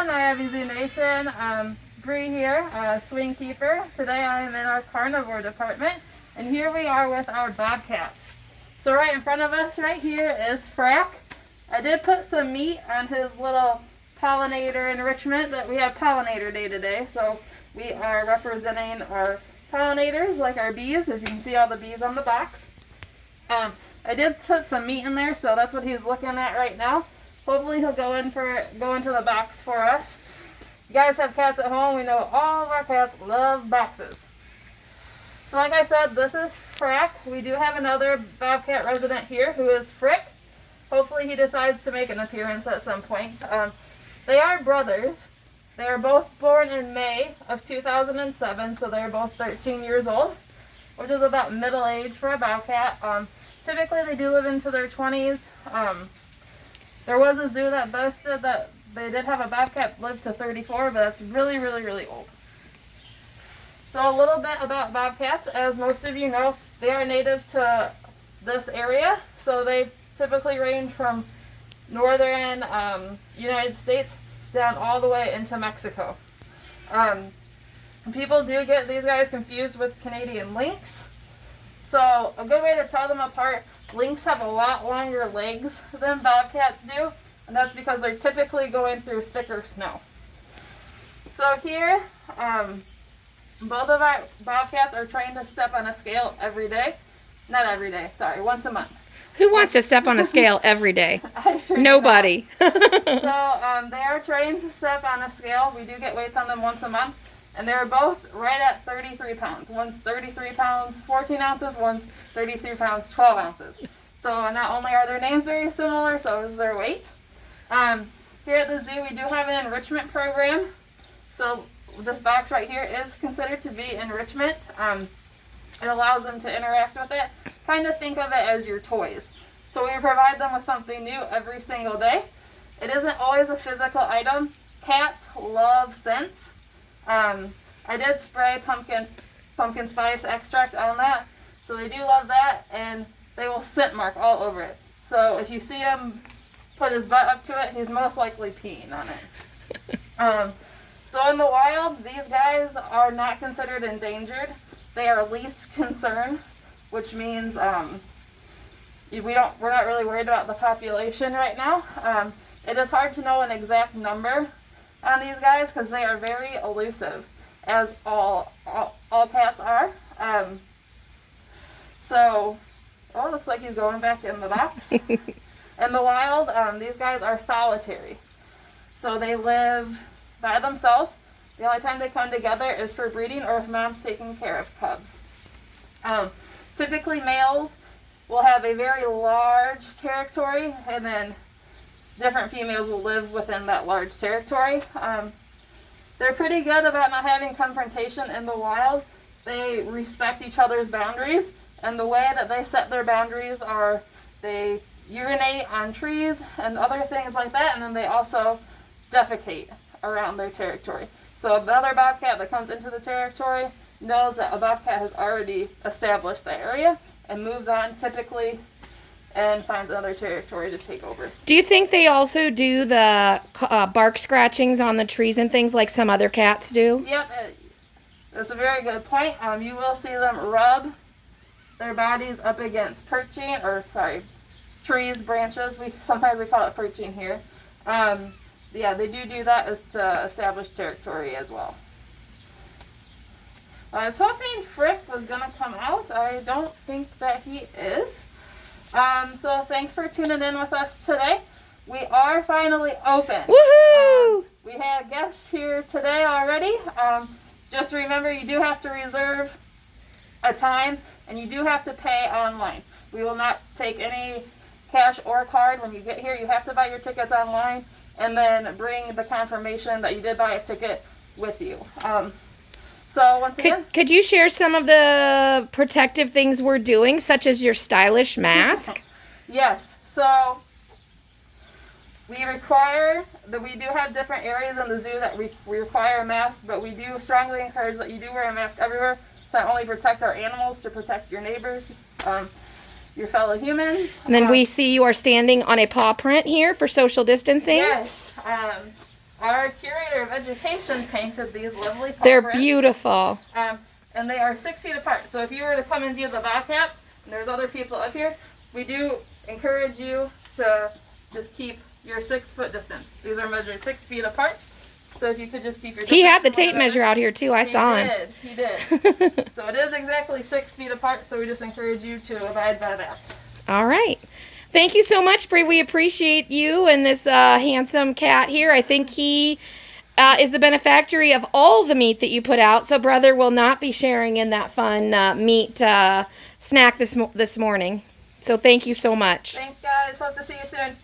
Niabi Zoo Nation. Bri here, swing keeper. Today I am in our carnivore department, and here we are with our bobcats. So right in front of us right here is Frac. I did put some meat on his little pollinator enrichment that we have pollinator day today. So we are representing our pollinators like our bees, as you can see all the bees on the box. I did put some meat in there, so that's what he's looking at right now. Hopefully he'll go into the box for us. You guys have cats at home. We know all of our cats love boxes. So like I said, this is Frac. We do have another bobcat resident here who is Fric. Hopefully he decides to make an appearance at some point. They are brothers. They are both born in May of 2007, so they're both 13 years old, which is about middle age for a bobcat. Typically they do live into their 20s. There was a zoo that boasted that they did have a bobcat live to 34, but that's really, really, really old. So a little bit about bobcats. As most of you know, they are native to this area. So they typically range from northern United States down all the way into Mexico. People do get these guys confused with Canadian lynx. So a good way to tell them apart, lynx have a lot longer legs than bobcats do, and that's because they're typically going through thicker snow. So here, both of our bobcats are trained to step on a scale every day. Not every day, sorry, once a month. Who wants to step on a scale every day? Sure Nobody. So they are trained to step on a scale. We do get weights on them once a month. And they're both right at 33 pounds. One's 33 pounds, 14 ounces. One's 33 pounds, 12 ounces. So not only are their names very similar, so is their weight. Here at the zoo, we do have an enrichment program. So this box right here is considered to be enrichment. It allows them to interact with it. Kind of think of it as your toys. So we provide them with something new every single day. It isn't always a physical item. Cats love scents. I did spray pumpkin spice extract on that, so they do love that, and they will scent mark all over it. So if you see him put his butt up to it, he's most likely peeing on it. So in the wild, these guys are not considered endangered. They are least concern, which means we're not really worried about the population right now. It is hard to know an exact number on these guys because they are very elusive, as all cats are. So, it looks like he's going back in the box. In the wild, these guys are solitary. So they live by themselves. The only time they come together is for breeding or if mom's taking care of cubs. Typically males will have a very large territory, and then different females will live within that large territory. They're pretty good about not having confrontation in the wild. They respect each other's boundaries, and the way that they set their boundaries are they urinate on trees and other things like that, and then they also defecate around their territory. So another bobcat that comes into the territory knows that a bobcat has already established the area and moves on typically and finds another territory to take over. Do you think they also do the bark scratchings on the trees and things like some other cats do? Yep, that's a very good point. You will see them rub their bodies up against trees, branches. Sometimes we call it perching here. Yeah, they do that as to establish territory as well. I was hoping Fric was going to come out. I don't think that he is. So thanks for tuning in with us today. We are finally open. Woohoo! We had guests here today already. Just remember, you do have to reserve a time, and you do have to pay online. We will not take any cash or card when you get here. You have to buy your tickets online, and then bring the confirmation that you did buy a ticket with you. So once again, could you share some of the protective things we're doing, such as your stylish mask? Yes. So we require that we do have different areas in the zoo that we require a mask, but we do strongly encourage that you do wear a mask everywhere to not only protect our animals, to protect your neighbors, your fellow humans. And then we see you are standing on a paw print here for social distancing. Yes. our curator of education painted these lovely paw They're prints. beautiful. And they are 6 feet apart. So if you were to come and view the bobcats, and there's other people up here, we do encourage you to just keep your 6 foot distance. These are measured 6 feet apart. So if you could just keep your distance. He had the from one tape another. measure out here too. I saw him. He did. So it is exactly 6 feet apart. So we just encourage you to abide by that. All right. Thank you so much, Bri. We appreciate you and this handsome cat here. I think he is the benefactor of all the meat that you put out. So brother will not be sharing in that fun meat snack this morning. So thank you so much. Thanks, guys. Hope to see you soon.